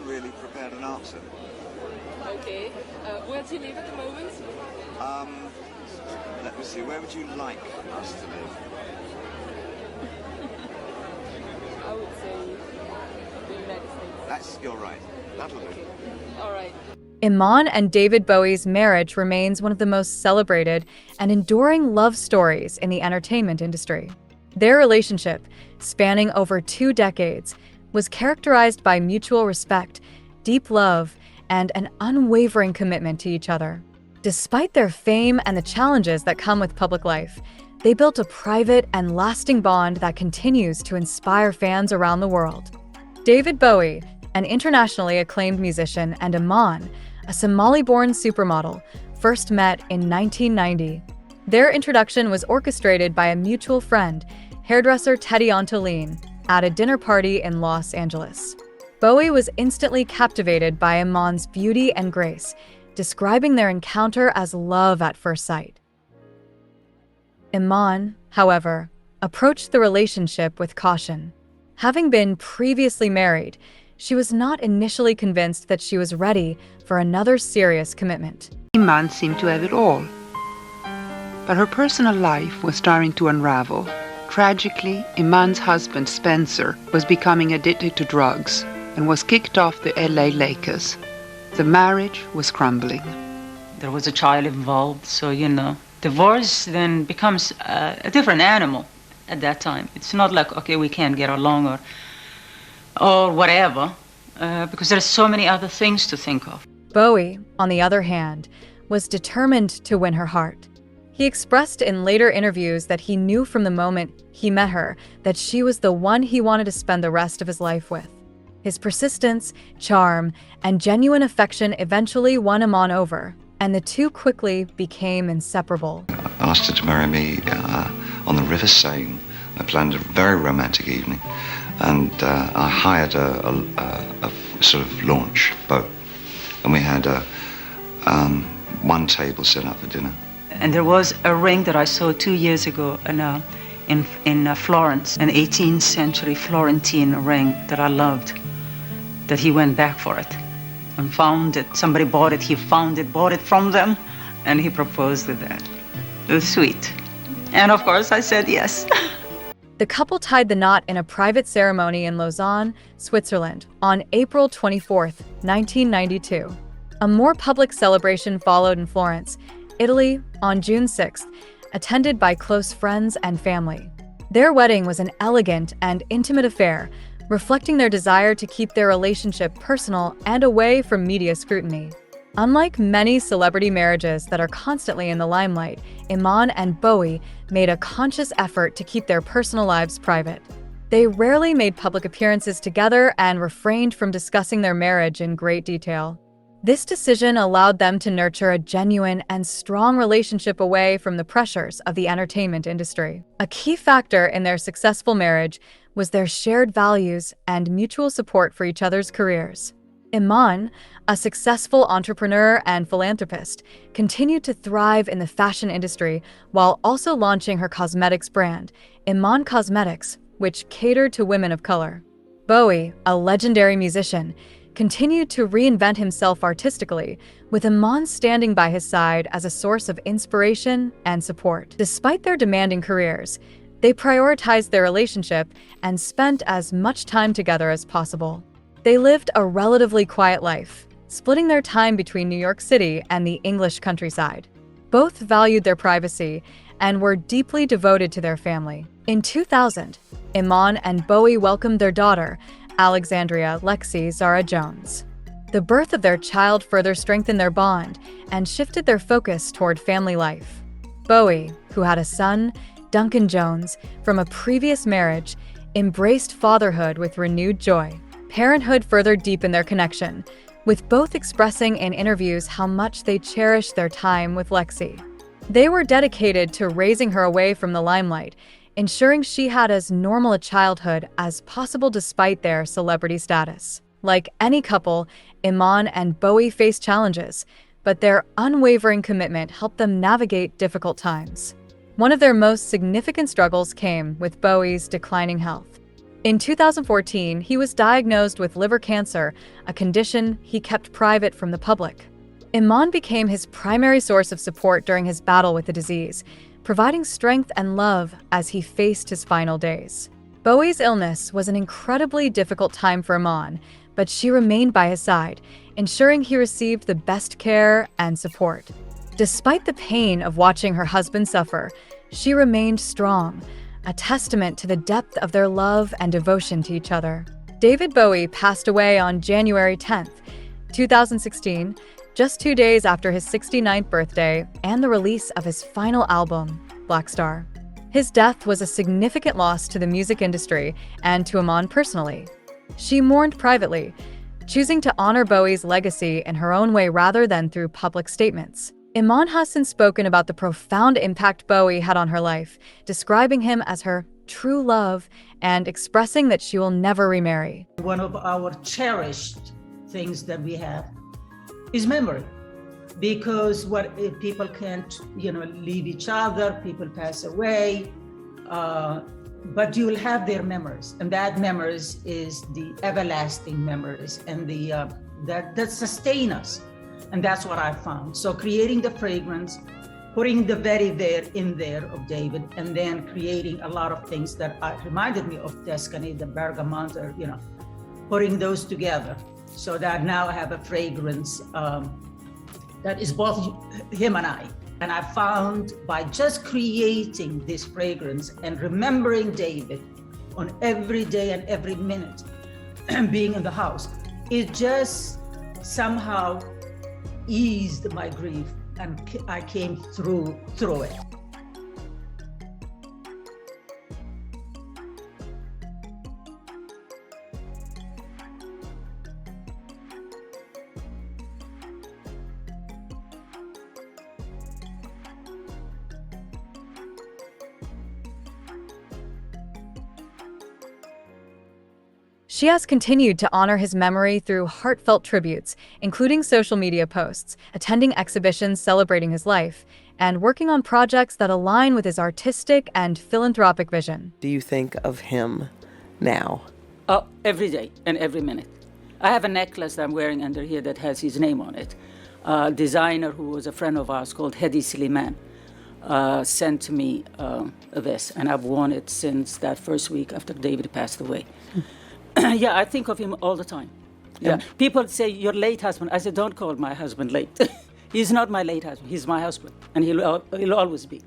really prepared an answer. Okay. Where do you live at the moment? Let me see, where would you like us to live? I would say the United States. You're right. That'll do. Okay. All right. Iman and David Bowie's marriage remains one of the most celebrated and enduring love stories in the entertainment industry. Their relationship, spanning over 2 decades, was characterized by mutual respect, deep love, and an unwavering commitment to each other. Despite their fame and the challenges that come with public life, they built a private and lasting bond that continues to inspire fans around the world. David Bowie, an internationally acclaimed musician, and Iman, a Somali-born supermodel, first met in 1990. Their introduction was orchestrated by a mutual friend, hairdresser Teddy Antolin, at a dinner party in Los Angeles. Bowie was instantly captivated by Iman's beauty and grace, describing their encounter as love at first sight. Iman, however, approached the relationship with caution. Having been previously married, she was not initially convinced that she was ready for another serious commitment. Iman seemed to have it all. But her personal life was starting to unravel. Tragically, Iman's husband, Spencer, was becoming addicted to drugs and was kicked off the LA Lakers. The marriage was crumbling. There was a child involved, so, divorce then becomes a different animal at that time. It's not like, okay, we can't get along or whatever, because there's so many other things to think of. Bowie, on the other hand, was determined to win her heart. He expressed in later interviews that he knew from the moment he met her that she was the one he wanted to spend the rest of his life with. His persistence, charm, and genuine affection eventually won Iman over, and the two quickly became inseparable. I asked her to marry me on the River Seine. I planned a very romantic evening, and I hired a sort of launch boat, and we had one table set up for dinner. And there was a ring that I saw 2 years ago in Florence, an 18th century Florentine ring that I loved, that he went back for it and found it. Somebody bought it, he found it, bought it from them, and he proposed with that. It was sweet. And of course I said yes. The couple tied the knot in a private ceremony in Lausanne, Switzerland, on April 24, 1992. A more public celebration followed in Florence, Italy, on June 6th, attended by close friends and family. Their wedding was an elegant and intimate affair, reflecting their desire to keep their relationship personal and away from media scrutiny. Unlike many celebrity marriages that are constantly in the limelight, Iman and Bowie made a conscious effort to keep their personal lives private. They rarely made public appearances together and refrained from discussing their marriage in great detail. This decision allowed them to nurture a genuine and strong relationship away from the pressures of the entertainment industry. A key factor in their successful marriage was their shared values and mutual support for each other's careers. Iman, a successful entrepreneur and philanthropist, continued to thrive in the fashion industry while also launching her cosmetics brand, Iman Cosmetics, which catered to women of color. Bowie, a legendary musician, continued to reinvent himself artistically, with Iman standing by his side as a source of inspiration and support. Despite their demanding careers, they prioritized their relationship and spent as much time together as possible. They lived a relatively quiet life, splitting their time between New York City and the English countryside. Both valued their privacy and were deeply devoted to their family. In 2000, Iman and Bowie welcomed their daughter, Alexandria Lexi Zara Jones. The birth of their child further strengthened their bond and shifted their focus toward family life. Bowie, who had a son, Duncan Jones, from a previous marriage, embraced fatherhood with renewed joy. Parenthood further deepened their connection, with both expressing in interviews how much they cherished their time with Lexi. They were dedicated to raising her away from the limelight, ensuring she had as normal a childhood as possible despite their celebrity status. Like any couple, Iman and Bowie faced challenges, but their unwavering commitment helped them navigate difficult times. One of their most significant struggles came with Bowie's declining health. In 2014, he was diagnosed with liver cancer, a condition he kept private from the public. Iman became his primary source of support during his battle with the disease, providing strength and love as he faced his final days. Bowie's illness was an incredibly difficult time for Iman, but she remained by his side, ensuring he received the best care and support. Despite the pain of watching her husband suffer, she remained strong, a testament to the depth of their love and devotion to each other. David Bowie passed away on January 10, 2016, just 2 days after his 69th birthday and the release of his final album, Black Star. His death was a significant loss to the music industry and to Iman personally. She mourned privately, choosing to honor Bowie's legacy in her own way rather than through public statements. Iman has since spoken about the profound impact Bowie had on her life, describing him as her true love and expressing that she will never remarry. One of our cherished things that we have is memory, because people can't, leave each other, people pass away, but you will have their memories, and that memories is the everlasting memories, and that sustain us. And that's what I found. So creating the fragrance, putting the very there in there of David, and then creating a lot of things that reminded me of Tuscany, the bergamot, putting those together so that now I have a fragrance that is both him and I. And I found by just creating this fragrance and remembering David on every day and every minute being in the house, it just somehow eased my grief, and I came through it. She has continued to honor his memory through heartfelt tributes, including social media posts, attending exhibitions celebrating his life, and working on projects that align with his artistic and philanthropic vision. Do you think of him now? Oh, every day and every minute. I have a necklace that I'm wearing under here that has his name on it. A designer who was a friend of ours called Hedi Sliman sent me this, and I've worn it since that first week after David passed away. Yeah, I think of him all the time. Yeah. People say, your late husband. I said, don't call my husband late. He's not my late husband. He's my husband, and he'll always be.